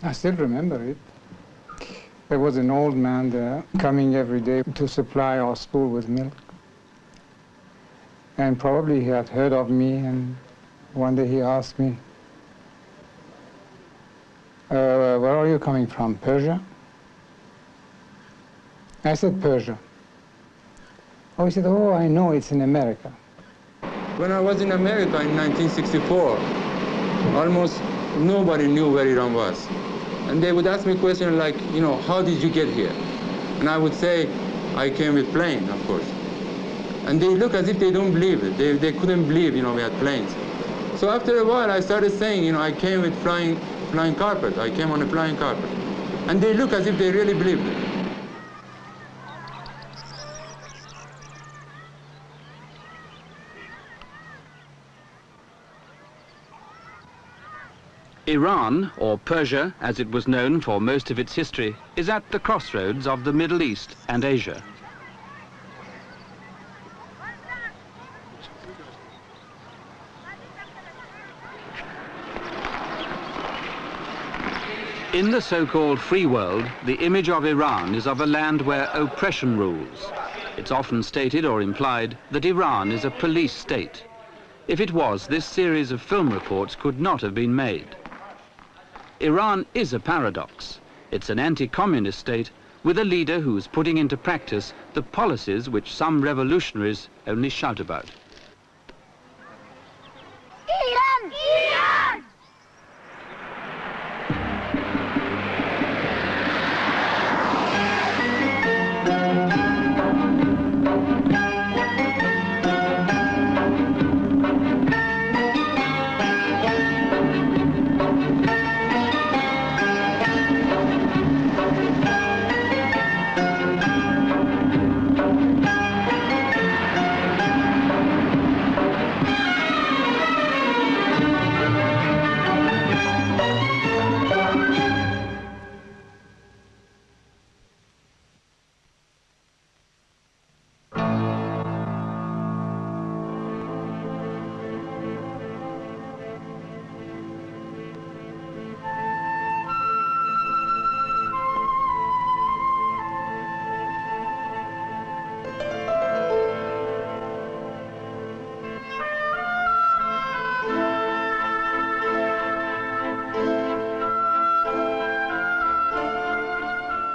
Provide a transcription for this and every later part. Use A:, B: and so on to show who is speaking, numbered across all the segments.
A: I still remember it. There was an old man there coming every day to supply our school with milk. And probably he had heard of me, and one day he asked me, where are you coming from, Persia? I said, Persia. Oh, he said, oh, I know, it's in America.
B: When I was in America in 1964, almost nobody knew where Iran was. And they would ask me questions like, you know, how did you get here? And I would say, I came with plane, of course. And they look as if they don't believe it. They couldn't believe, you know, we had planes. So after a while, I started saying, you know, I came with flying carpet. I came on a flying carpet. And they look as if they really believed it.
C: Iran, or Persia, as it was known for most of its history, is at the crossroads of the Middle East and Asia. In the so-called free world, the image of Iran is of a land where oppression rules. It's often stated or implied that Iran is a police state. If it was, this series of film reports could not have been made. Iran is a paradox. It's an anti-communist state with a leader who's putting into practice the policies which some revolutionaries only shout about.
D: Iran! Iran!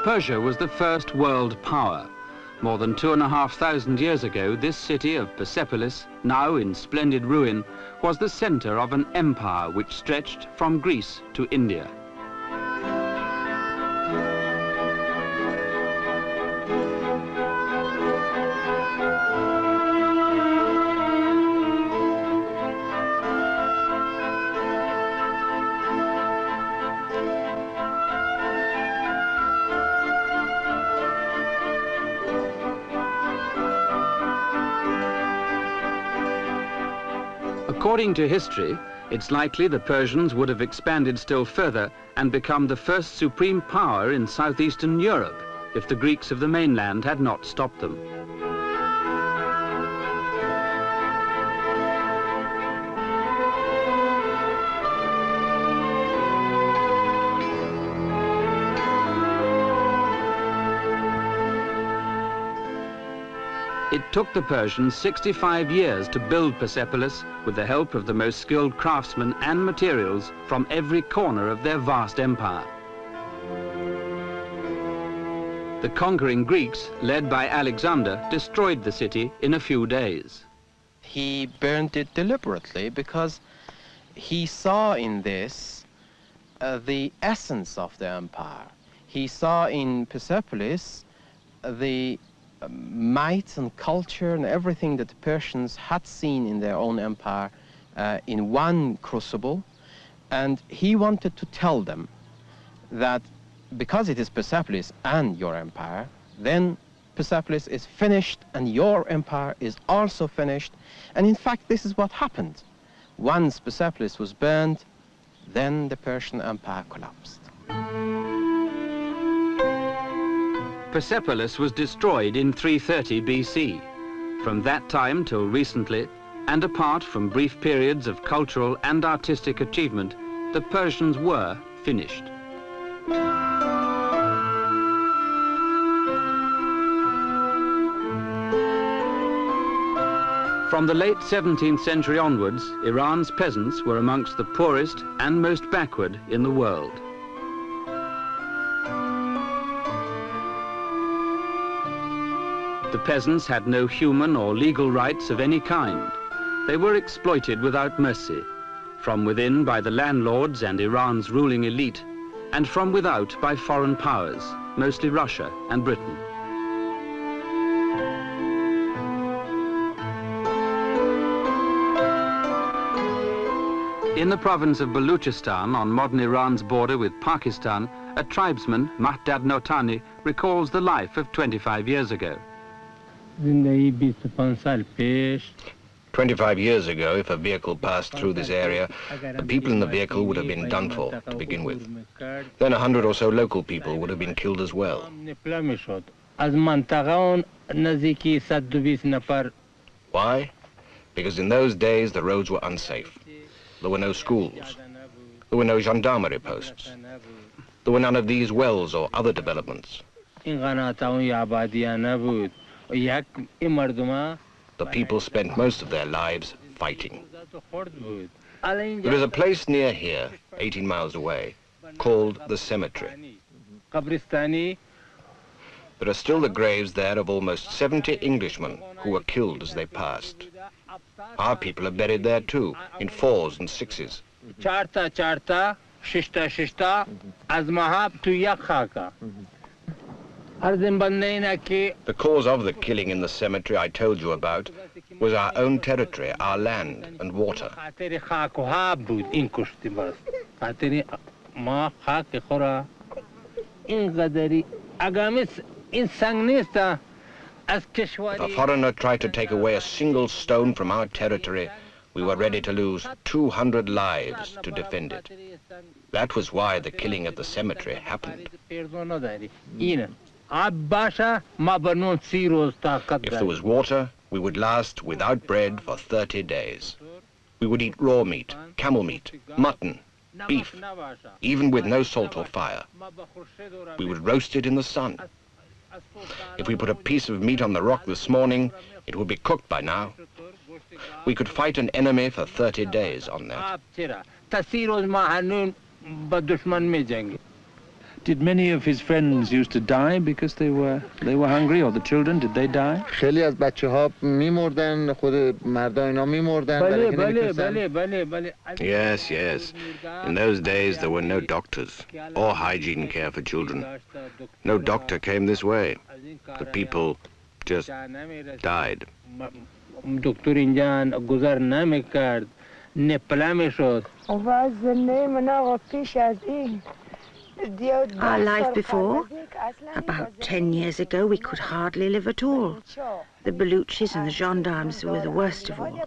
C: Persia was the first world power. More than 2,500 years ago, this city of Persepolis, now in splendid ruin, was the center of an empire which stretched from Greece to India. According to history, it's likely the Persians would have expanded still further and become the first supreme power in southeastern Europe if the Greeks of the mainland had not stopped them. It took the Persians 65 years to build Persepolis with the help of the most skilled craftsmen and materials from every corner of their vast empire. The conquering Greeks, led by Alexander, destroyed the city in a few days.
E: He burned it deliberately because he saw in this the essence of the empire. He saw in Persepolis the might and culture and everything that the Persians had seen in their own empire in one crucible, and he wanted to tell them that because it is Persepolis and your empire, then Persepolis is finished and your empire is also finished. And in fact, this is what happened. Once Persepolis was burned, then the Persian empire collapsed.
C: Persepolis was destroyed in 330 BC. From that time till recently, and apart from brief periods of cultural and artistic achievement, the Persians were finished. From the late 17th century onwards, Iran's peasants were amongst the poorest and most backward in the world. The peasants had no human or legal rights of any kind. They were exploited without mercy, from within by the landlords and Iran's ruling elite, and from without by foreign powers, mostly Russia and Britain. In the province of Baluchistan, on modern Iran's border with Pakistan, a tribesman, Mahdad Notani, recalls the life of 25 years ago.
F: 25 years ago, if a vehicle passed through this area, the people in the vehicle would have been done for, to begin with. Then 100 or so local people would have been killed as well. Why? Because in those days the roads were unsafe. There were no schools. There were no gendarmerie posts. There were none of these wells or other developments. The people spent most of their lives fighting. There is a place near here, 18 miles away, called the cemetery. There are still the graves there of almost 70 Englishmen who were killed as they passed. Our people are buried there too, in 4s and 6s. The cause of the killing in the cemetery I told you about was our own territory, our land and water. If a foreigner tried to take away a single stone from our territory, we were ready to lose 200 lives to defend it. That was why the killing at the cemetery happened. If there was water, we would last without bread for 30 days. We would eat raw meat, camel meat, mutton, beef, even with no salt or fire. We would roast it in the sun. If we put a piece of meat on the rock this morning, it would be cooked by now. We could fight an enemy for 30 days on that.
C: Did many of his friends used to die because they were hungry, or the children, did they die?
G: خیلی از بچه‌ها می‌مردن، خود مردا اینا می‌مردن.
F: Yes, yes. In those days there were no doctors or hygiene care for children. No doctor came this way. The people just died.
H: دکتر اینجا گذر نمی‌کرد، نپله می‌شد.
I: Our life before, about 10 years ago, we could hardly live at all. The Baluchis and the gendarmes were the worst of all.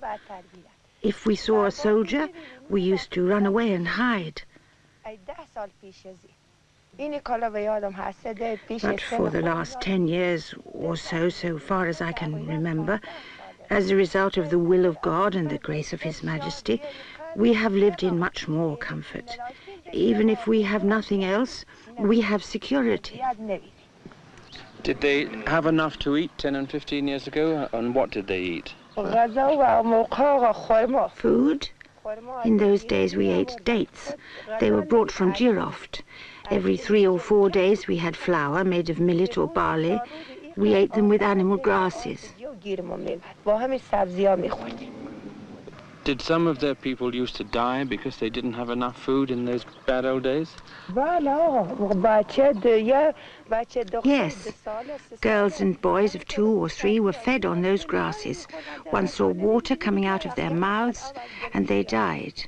I: If we saw a soldier, we used to run away and hide. But for the last 10 years or so, so far as I can remember, as a result of the will of God and the grace of His Majesty, we have lived in much more comfort. Even if we have nothing else, we have security.
C: Did they have enough to eat 10 and 15 years ago, and what did they eat?
I: Food? In those days we ate dates. They were brought from Jiroft. Every 3 or 4 days we had flour made of millet or barley. We ate them with animal grasses.
C: Did some of their people used to die because they didn't have enough food in those bad old days?
I: Yes. Girls and boys of 2 or 3 were fed on those grasses. One saw water coming out of their mouths, and they died.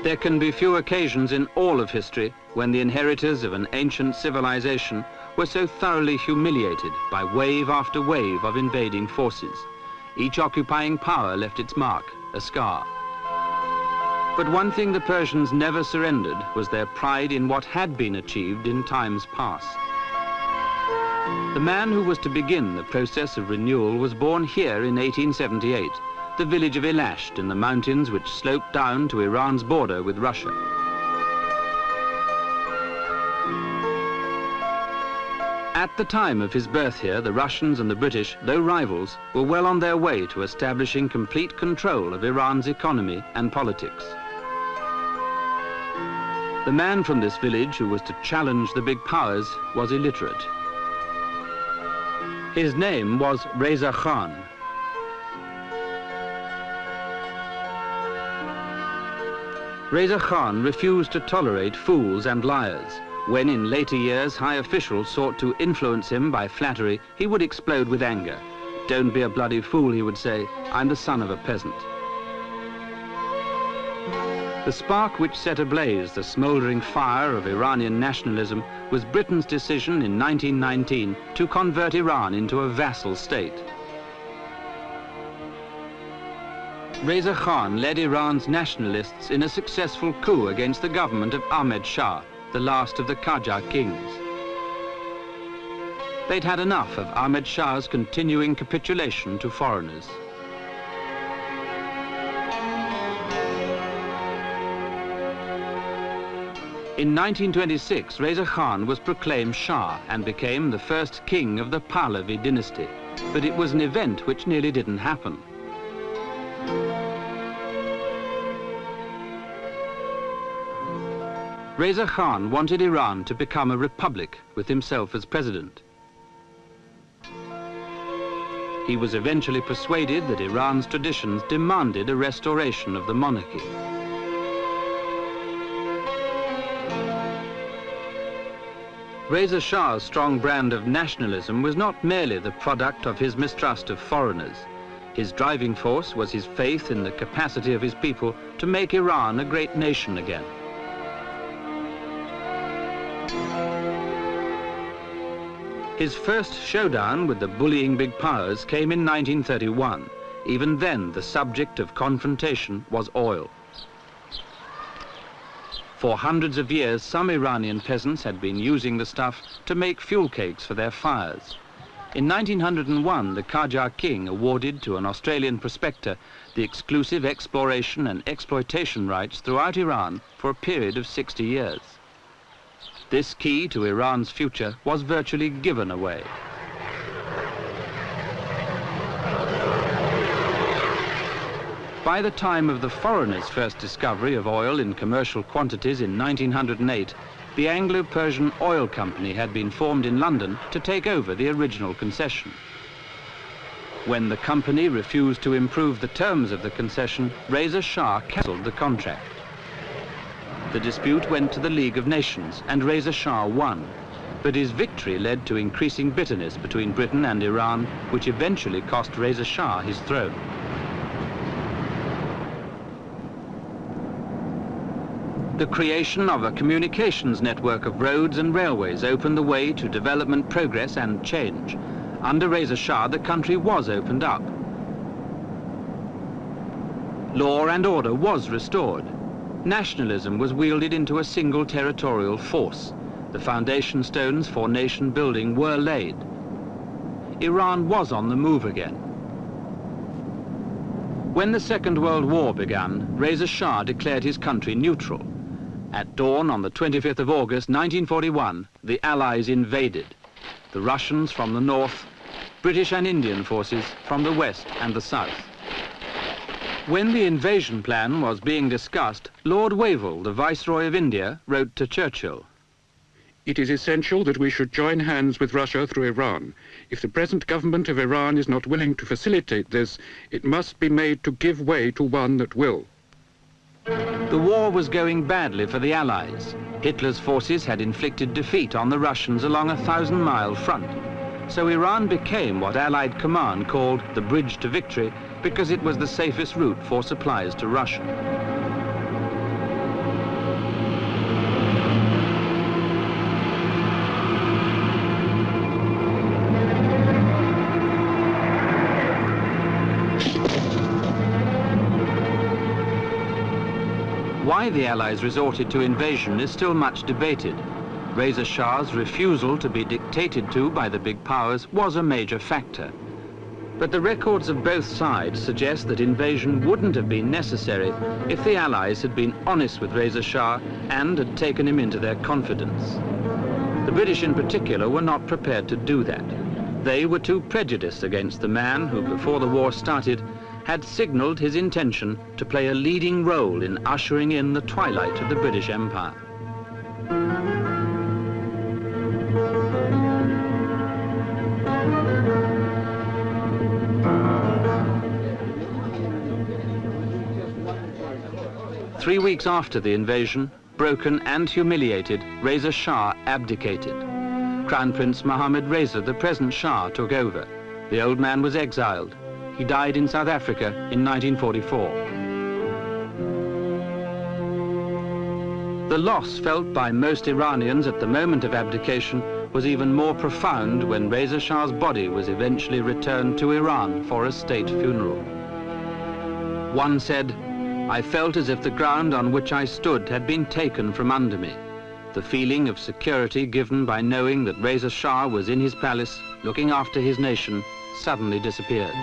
C: There can be few occasions in all of history when the inheritors of an ancient civilization were so thoroughly humiliated by wave after wave of invading forces. Each occupying power left its mark, a scar. But one thing the Persians never surrendered was their pride in what had been achieved in times past. The man who was to begin the process of renewal was born here in 1878, the village of Elasht in the mountains which slope down to Iran's border with Russia. At the time of his birth here, the Russians and the British, though rivals, were well on their way to establishing complete control of Iran's economy and politics. The man from this village who was to challenge the big powers was illiterate. His name was Reza Khan. Reza Khan refused to tolerate fools and liars. When in later years high officials sought to influence him by flattery, he would explode with anger. "Don't be a bloody fool," he would say. "I'm the son of a peasant." The spark which set ablaze the smouldering fire of Iranian nationalism was Britain's decision in 1919 to convert Iran into a vassal state. Reza Khan led Iran's nationalists in a successful coup against the government of Ahmed Shah, the last of the Qajar kings. They'd had enough of Ahmed Shah's continuing capitulation to foreigners. In 1926, Reza Khan was proclaimed Shah and became the first king of the Pahlavi dynasty. But it was an event which nearly didn't happen. Reza Khan wanted Iran to become a republic with himself as president. He was eventually persuaded that Iran's traditions demanded a restoration of the monarchy. Reza Shah's strong brand of nationalism was not merely the product of his mistrust of foreigners. His driving force was his faith in the capacity of his people to make Iran a great nation again. His first showdown with the bullying big powers came in 1931. Even then, the subject of confrontation was oil. For hundreds of years, some Iranian peasants had been using the stuff to make fuel cakes for their fires. In 1901, the Qajar king awarded to an Australian prospector the exclusive exploration and exploitation rights throughout Iran for a period of 60 years. This key to Iran's future was virtually given away. By the time of the foreigners' first discovery of oil in commercial quantities in 1908, the Anglo-Persian Oil Company had been formed in London to take over the original concession. When the company refused to improve the terms of the concession, Reza Shah cancelled the contract. The dispute went to the League of Nations, and Reza Shah won. But his victory led to increasing bitterness between Britain and Iran, which eventually cost Reza Shah his throne. The creation of a communications network of roads and railways opened the way to development, progress and change. Under Reza Shah, the country was opened up. Law and order was restored. Nationalism was wielded into a single territorial force. The foundation stones for nation building were laid. Iran was on the move again. When the Second World War began, Reza Shah declared his country neutral. At dawn on the 25th of August 1941, the Allies invaded. The Russians from the north, British and Indian forces from the west and the south. When the invasion plan was being discussed, Lord Wavell, the Viceroy of India, wrote to Churchill,
J: "It is essential that we should join hands with Russia through Iran. If the present government of Iran is not willing to facilitate this, it must be made to give way to one that will."
C: The war was going badly for the Allies. Hitler's forces had inflicted defeat on the Russians along a 1,000-mile front. So Iran became what Allied command called the bridge to victory, because it was the safest route for supplies to Russia. Why the Allies resorted to invasion is still much debated. Reza Shah's refusal to be dictated to by the big powers was a major factor. But the records of both sides suggest that invasion wouldn't have been necessary if the Allies had been honest with Reza Shah and had taken him into their confidence. The British in particular were not prepared to do that. They were too prejudiced against the man who, before the war started, had signalled his intention to play a leading role in ushering in the twilight of the British Empire. Three weeks after the invasion, broken and humiliated, Reza Shah abdicated. Crown Prince Mohammed Reza, the present Shah, took over. The old man was exiled. He died in South Africa in 1944. The loss felt by most Iranians at the moment of abdication was even more profound when Reza Shah's body was eventually returned to Iran for a state funeral. One said, "I felt as if the ground on which I stood had been taken from under me. The feeling of security given by knowing that Reza Shah was in his palace, looking after his nation, suddenly disappeared."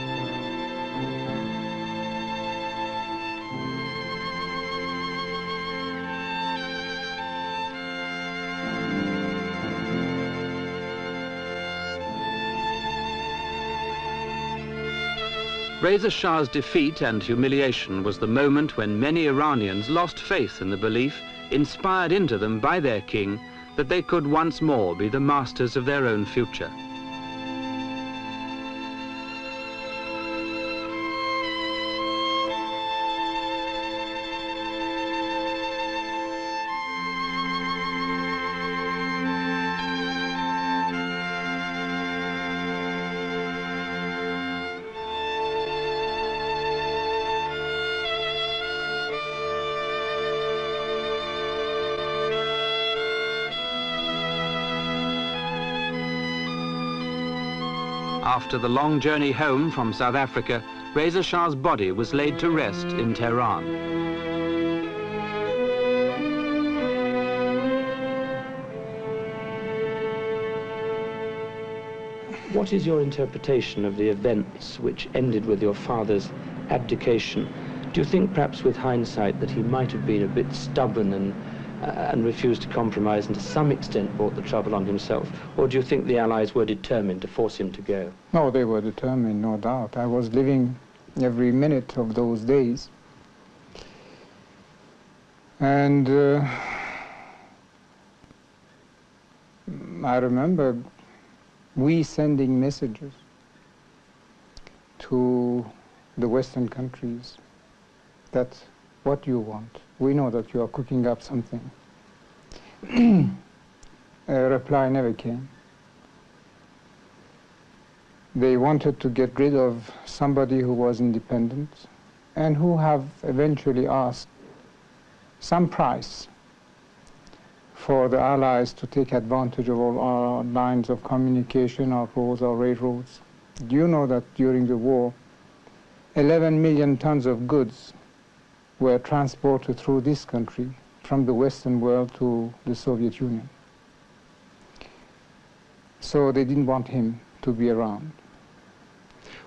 C: Reza Shah's defeat and humiliation was the moment when many Iranians lost faith in the belief, inspired into them by their king, that they could once more be the masters of their own future. After the long journey home from South Africa, Reza Shah's body was laid to rest in Tehran. What is your interpretation of the events which ended with your father's abdication? Do you think, perhaps with hindsight, that he might have been a bit stubborn and refused to compromise and to some extent brought the trouble on himself? Or do you think the Allies were determined to force him to go?
A: No, they were determined, no doubt. I was living every minute of those days. And I remember we sending messages to the Western countries that what do you want? We know that you are cooking up something. A reply never came. They wanted to get rid of somebody who was independent and who have eventually asked some price for the Allies to take advantage of all our lines of communication, our roads, our railroads. Do you know that during the war, 11 million tons of goods were transported through this country from the Western world to the Soviet Union? So they didn't want him to be around.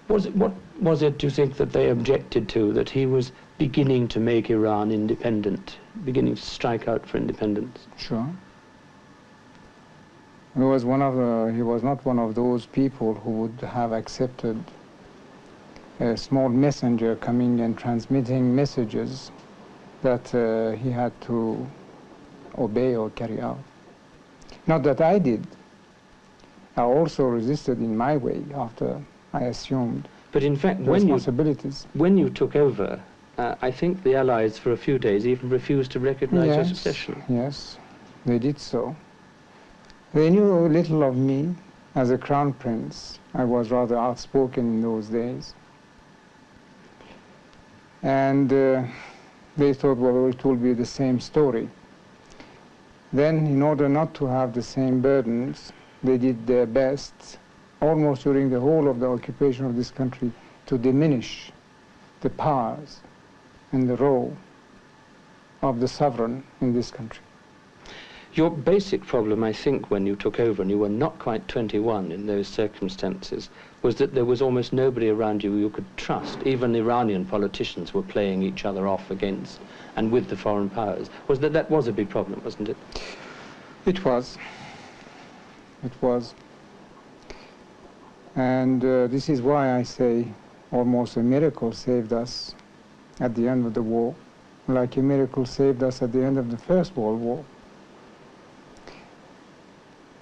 C: What was it, do you think, that they objected to, that he was beginning to make Iran independent, beginning to strike out for independence?
A: Sure. He was not one of those people who would have accepted a small messenger coming and transmitting messages that he had to obey or carry out. Not that I did. I also resisted in my way after I assumed
C: but in fact,
A: responsibilities.
C: When you took over, I think the Allies for a few days even refused to recognize your succession.
A: Yes, they did so. They knew little of me as a crown prince. I was rather outspoken in those days. And they thought, well, it will be the same story. Then, in order not to have the same burdens, they did their best, almost during the whole of the occupation of this country, to diminish the powers and the role of the sovereign in this country.
C: Your basic problem, I think, when you took over, and you were not quite 21 in those circumstances, was that there was almost nobody around you could trust. Even Iranian politicians were playing each other off against and with the foreign powers. That was a big problem, wasn't it?
A: It was. it was. And this is why I say almost a miracle saved us at the end of the war, like a miracle saved us at the end of the First World War.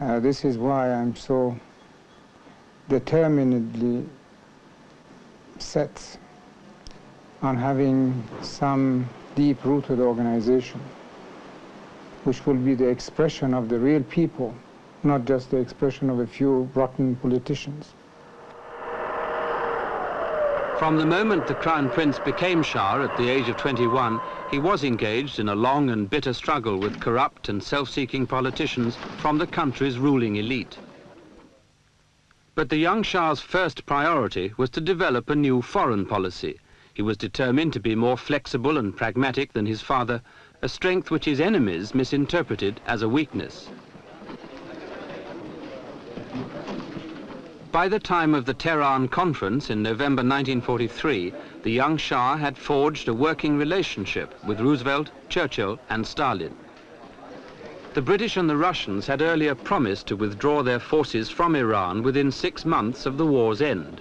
A: This is why I'm so determinedly set on having some deep-rooted organization which will be the expression of the real people, not just the expression of a few rotten politicians.
C: From the moment the Crown Prince became Shah at the age of 21, he was engaged in a long and bitter struggle with corrupt and self-seeking politicians from the country's ruling elite. But the young Shah's first priority was to develop a new foreign policy. He was determined to be more flexible and pragmatic than his father, a strength which his enemies misinterpreted as a weakness. By the time of the Tehran Conference in November 1943, the young Shah had forged a working relationship with Roosevelt, Churchill and Stalin. The British and the Russians had earlier promised to withdraw their forces from Iran within 6 months of the war's end.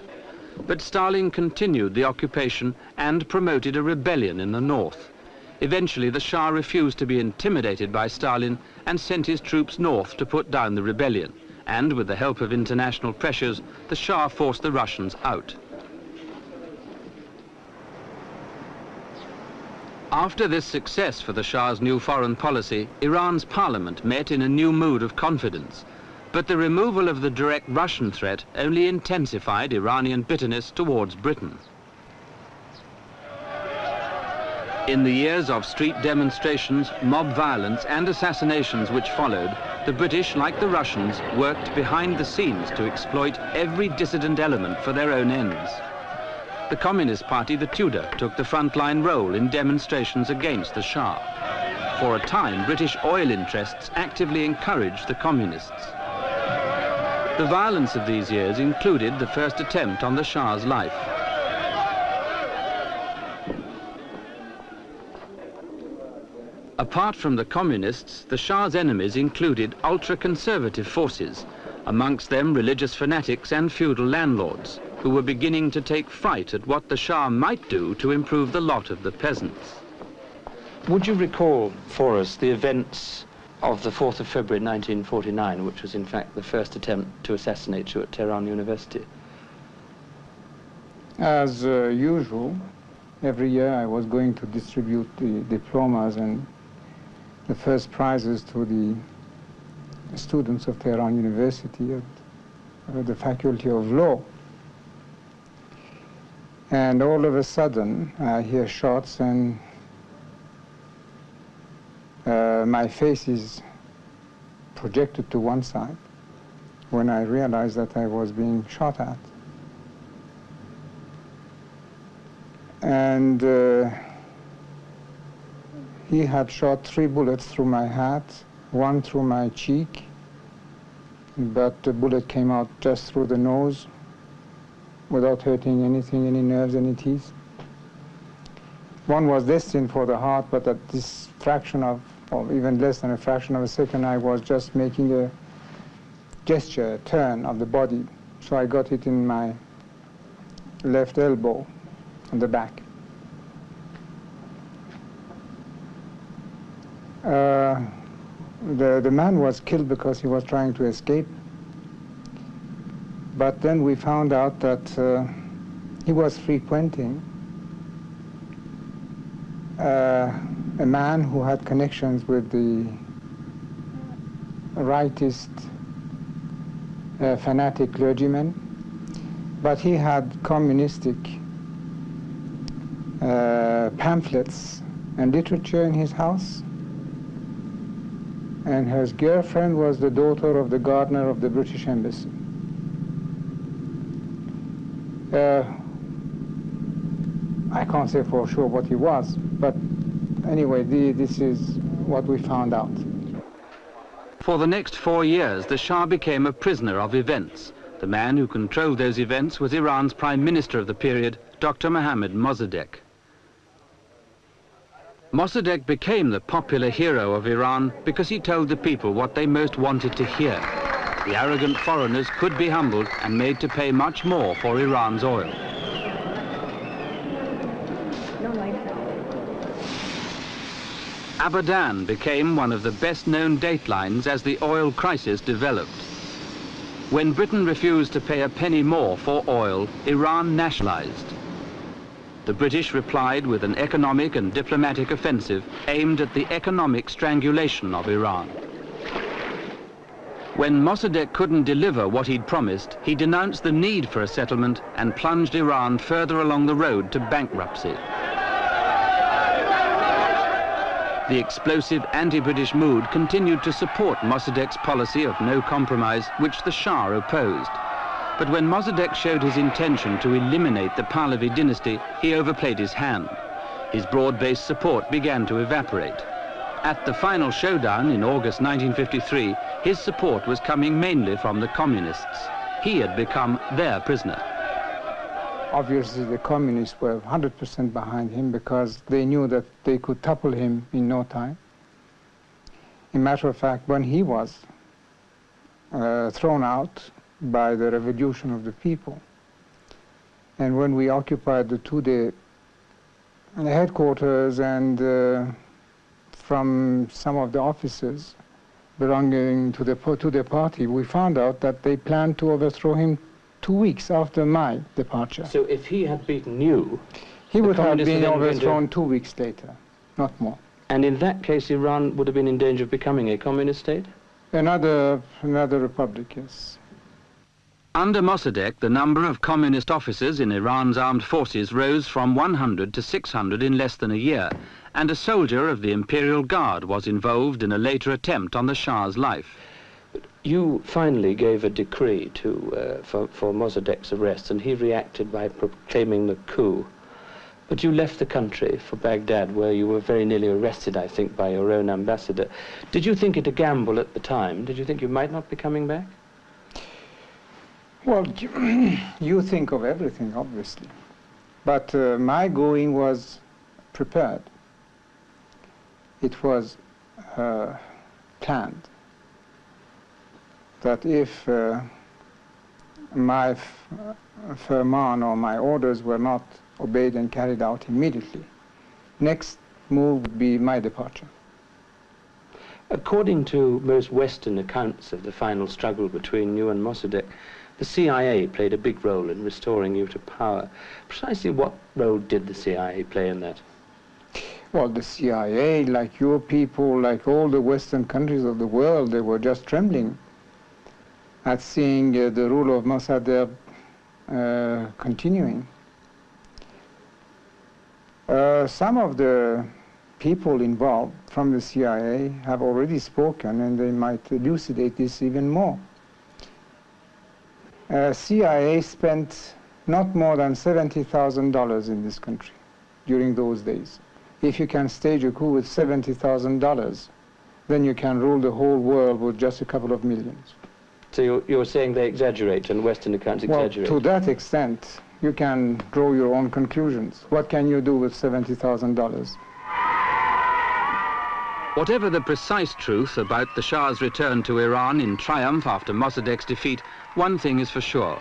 C: But Stalin continued the occupation and promoted a rebellion in the north. Eventually, the Shah refused to be intimidated by Stalin and sent his troops north to put down the rebellion. And with the help of international pressures, the Shah forced the Russians out. After this success for the Shah's new foreign policy, Iran's parliament met in a new mood of confidence. But the removal of the direct Russian threat only intensified Iranian bitterness towards Britain. In the years of street demonstrations, mob violence and assassinations which followed, the British, like the Russians, worked behind the scenes to exploit every dissident element for their own ends. The Communist Party, the Tudor, took the frontline role in demonstrations against the Shah. For a time, British oil interests actively encouraged the Communists. The violence of these years included the first attempt on the Shah's life. Apart from the Communists, the Shah's enemies included ultra-conservative forces, amongst them religious fanatics and feudal landlords, who were beginning to take fright at what the Shah might do to improve the lot of the peasants. Would you recall for us the events of the 4th of February 1949, which was in fact the first attempt to assassinate you at Tehran University?
A: As usual, every year I was going to distribute the diplomas and the first prizes to the students of Tehran University at the Faculty of Law. And all of a sudden, I hear shots and my face is projected to one side when I realized that I was being shot at. And he had shot 3 bullets through my hat, 1 through my cheek, but the bullet came out just through the nose without hurting anything, any nerves, any teeth. 1 was destined for the heart, but at this fraction of, or even less than a fraction of a second, I was just making a gesture, a turn of the body. So I got it in my left elbow on the back. The man was killed because he was trying to escape. But then we found out that he was frequenting a man who had connections with the rightist fanatic clergymen, but he had communistic pamphlets and literature in his house, and his girlfriend was the daughter of the gardener of the British Embassy. I can't say for sure what he was, but anyway, this is what we found out.
C: For the next 4 years, the Shah became a prisoner of events. The man who controlled those events was Iran's Prime Minister of the period, Dr. Mohammad Mossadegh. Mossadegh became the popular hero of Iran because he told the people what they most wanted to hear. the arrogant foreigners could be humbled and made to pay much more for Iran's oil. Abadan became one of the best-known datelines as the oil crisis developed. When Britain refused to pay a penny more for oil, Iran nationalized. The British replied with an economic and diplomatic offensive aimed at the economic strangulation of Iran. When Mossadegh couldn't deliver what he'd promised, he denounced the need for a settlement and plunged Iran further along the road to bankruptcy. The explosive anti-British mood continued to support Mossadegh's policy of no compromise, which the Shah opposed. But when Mossadegh showed his intention to eliminate the Pahlavi dynasty, he overplayed his hand. His broad-based support began to evaporate. At the final showdown in August 1953, his support was coming mainly from the communists. He had become their prisoner.
A: Obviously, the communists were 100% behind him because they knew that they could topple him in no time. In matter of fact, when he was thrown out by the revolution of the people, and when we occupied the two-day headquarters and from some of the officers belonging to the party, we found out that they planned to overthrow him 2 weeks after my departure.
K: So if he had beaten you,
A: he would have been overthrown 2 weeks later, not more.
K: And in that case, Iran would have been in danger of becoming a communist state?
A: Another republic, yes.
C: Under Mossadegh, the number of communist officers in Iran's armed forces rose from 100 to 600 in less than a year, and a soldier of the Imperial Guard was involved in a later attempt on the Shah's life.
K: You finally gave a decree for Mossadegh's arrest, and he reacted by proclaiming the coup. But you left the country for Baghdad, where you were very nearly arrested, I think, by your own ambassador. Did you think it a gamble at the time? Did you think you might not be coming back?
A: Well, you think of everything, obviously. But my going was prepared. It was planned. That if my firman or my orders were not obeyed and carried out immediately, next move would be my departure.
K: According to most Western accounts of the final struggle between you and Mossadegh, the CIA played a big role in restoring you to power. Precisely what role did the CIA play in that?
A: Well, the CIA, like your people, like all the Western countries of the world, they were just trembling at seeing the rule of Mossadegh continuing. Some of the people involved from the CIA have already spoken, and they might elucidate this even more. CIA spent not more than $70,000 in this country during those days. If you can stage a coup with $70,000, then you can rule the whole world with just a couple of millions.
K: So you're saying they exaggerate, and Western accounts exaggerate?
A: Well, to that extent, you can draw your own conclusions. What can you do with $70,000?
C: Whatever the precise truth about the Shah's return to Iran in triumph after Mossadegh's defeat, one thing is for sure.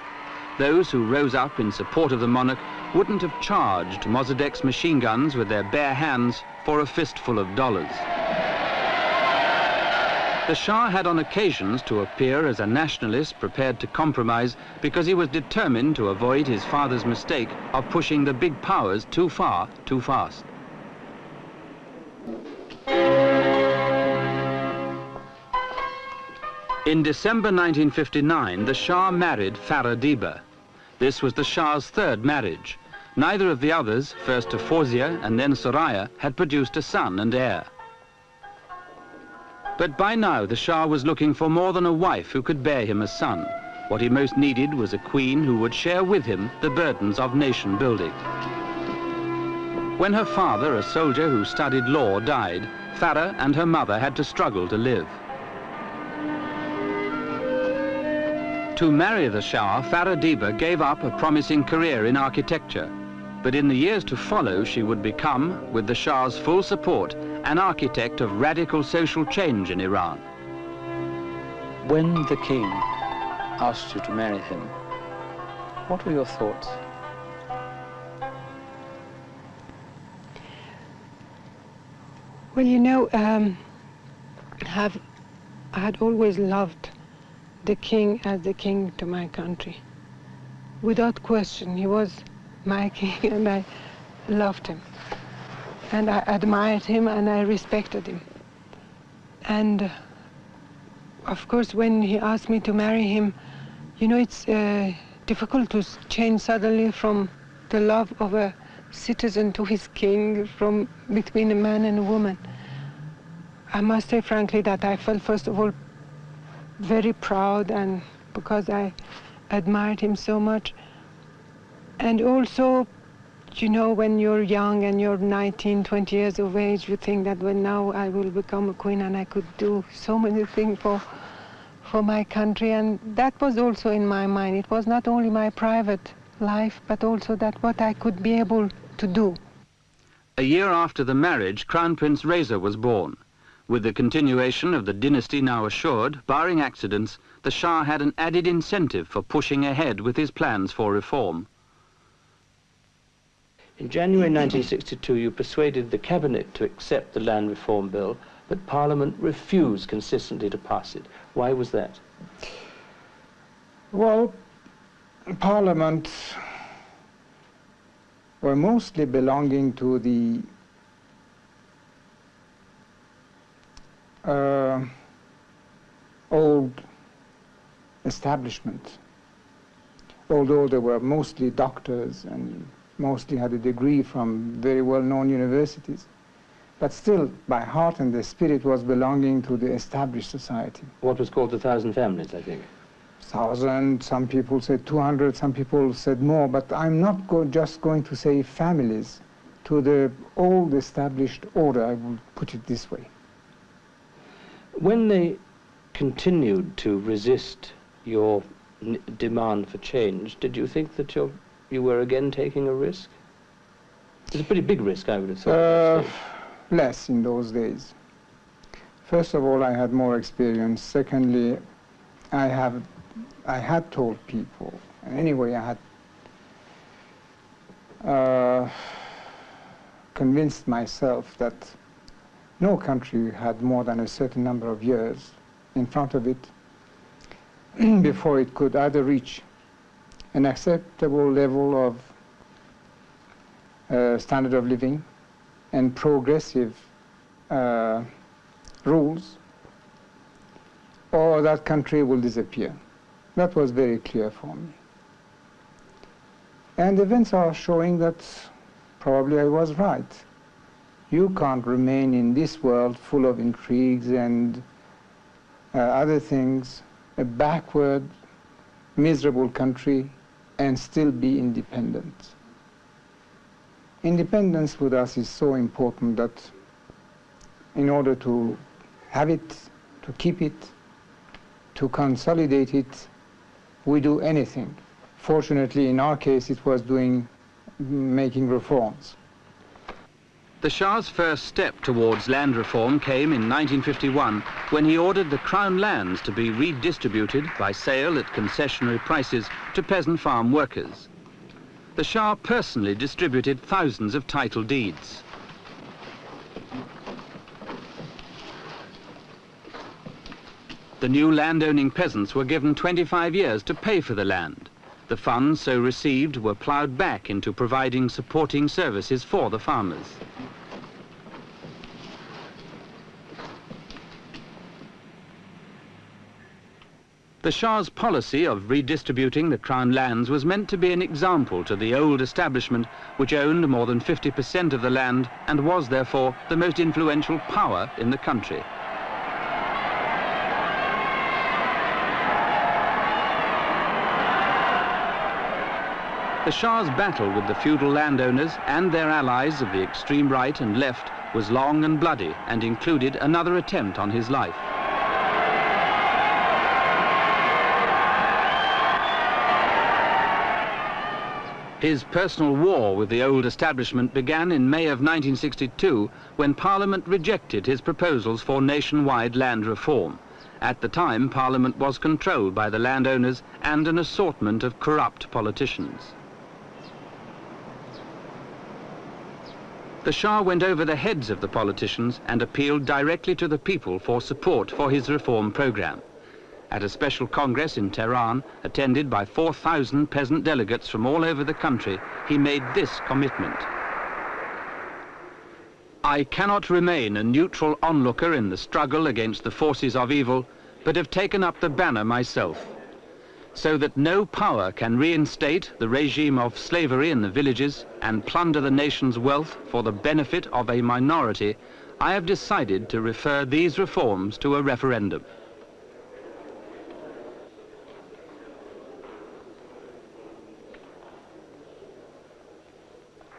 C: Those who rose up in support of the monarch wouldn't have charged Mossadegh's machine guns with their bare hands for a fistful of dollars. The Shah had on occasions to appear as a nationalist prepared to compromise because he was determined to avoid his father's mistake of pushing the big powers too far, too fast. In December 1959, the Shah married Farah Diba. This was the Shah's third marriage. Neither of the others, first to Fawzia and then Soraya, had produced a son and heir. But by now the Shah was looking for more than a wife who could bear him a son. What he most needed was a queen who would share with him the burdens of nation building. When her father, a soldier who studied law, died, Farah and her mother had to struggle to live. To marry the Shah, Farah Diba gave up a promising career in architecture. But in the years to follow, she would become, with the Shah's full support, an architect of radical social change in Iran.
K: When the king asked you to marry him, what were your thoughts?
L: Well, you know, I had always loved the king as the king to my country. Without question, he was my king, and I loved him. And I admired him, and I respected him. And of course, when he asked me to marry him, you know, it's difficult to change suddenly from the love of a citizen to his king, from between a man and a woman. I must say frankly that I felt, first of all, very proud, and because I admired him so much. And also, you know, when you're young and you're 19, 20 years of age, you think that, well, now I will become a queen and I could do so many things for my country. And that was also in my mind. It was not only my private life, but also that what I could be able to do.
C: A year after the marriage, Crown Prince Reza was born. With the continuation of the dynasty now assured, barring accidents, the Shah had an added incentive for pushing ahead with his plans for reform.
K: In January 1962, you persuaded the cabinet to accept the land reform bill, but Parliament refused consistently to pass it. Why was that?
A: Well, Parliament were mostly belonging to the old establishment, although they were mostly doctors and mostly had a degree from very well-known universities. But still, by heart and the spirit was belonging to the established society.
K: What was called the 1,000 families, I think.
A: 1,000, some people said 200, some people said more, but I'm not just going to say families. To the old established order, I will put it this way.
K: When they continued to resist your demand for change, did you think that you were again taking a risk? It's a pretty big risk, I would have thought.
A: Less in those days. First of all, I had more experience. Secondly, I had told people, and anyway, I had convinced myself that no country had more than a certain number of years in front of it before it could either reach an acceptable level of standard of living and progressive rules, or that country will disappear. That was very clear for me. And events are showing that probably I was right. You can't remain in this world full of intrigues and other things, a backward, miserable country, and still be independent. Independence with us is so important that in order to have it, to keep it, to consolidate it, we do anything. Fortunately, in our case, it was making reforms.
C: The Shah's first step towards land reform came in 1951 when he ordered the Crown lands to be redistributed by sale at concessionary prices to peasant farm workers. The Shah personally distributed thousands of title deeds. The new land-owning peasants were given 25 years to pay for the land. The funds so received were ploughed back into providing supporting services for the farmers. The Shah's policy of redistributing the Crown lands was meant to be an example to the old establishment, which owned more than 50% of the land and was therefore the most influential power in the country. The Shah's battle with the feudal landowners and their allies of the extreme right and left was long and bloody and included another attempt on his life. His personal war with the old establishment began in May of 1962 when Parliament rejected his proposals for nationwide land reform. At the time, Parliament was controlled by the landowners and an assortment of corrupt politicians. The Shah went over the heads of the politicians and appealed directly to the people for support for his reform program. At a special congress in Tehran, attended by 4,000 peasant delegates from all over the country, he made this commitment. I cannot remain a neutral onlooker in the struggle against the forces of evil, but have taken up the banner myself. So that no power can reinstate the regime of slavery in the villages and plunder the nation's wealth for the benefit of a minority, I have decided to refer these reforms to a referendum.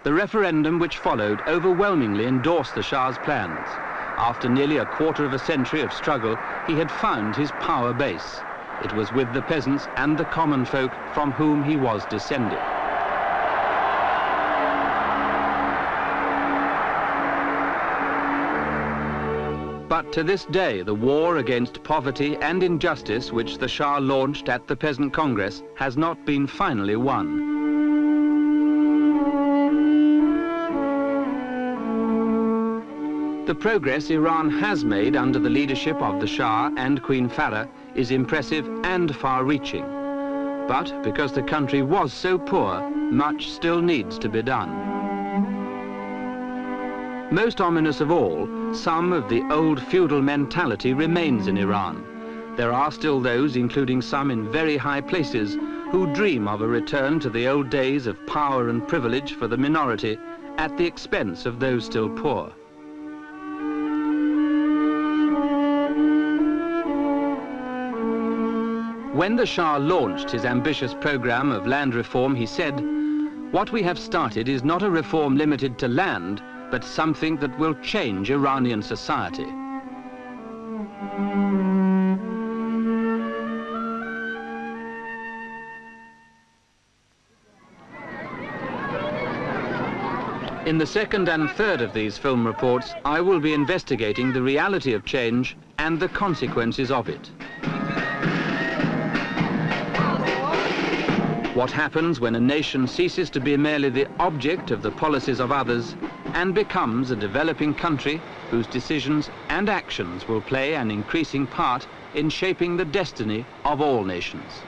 C: The referendum which followed overwhelmingly endorsed the Shah's plans. After nearly a quarter of a century of struggle, he had found his power base. It was with the peasants and the common folk from whom he was descended. But to this day, the war against poverty and injustice which the Shah launched at the Peasant Congress has not been finally won. The progress Iran has made under the leadership of the Shah and Queen Farah is impressive and far-reaching. But because the country was so poor, much still needs to be done. Most ominous of all, some of the old feudal mentality remains in Iran. There are still those, including some in very high places, who dream of a return to the old days of power and privilege for the minority at the expense of those still poor. When the Shah launched his ambitious program of land reform, he said, "What we have started is not a reform limited to land, but something that will change Iranian society." In the second and third of these film reports, I will be investigating the reality of change and the consequences of it. What happens when a nation ceases to be merely the object of the policies of others and becomes a developing country whose decisions and actions will play an increasing part in shaping the destiny of all nations.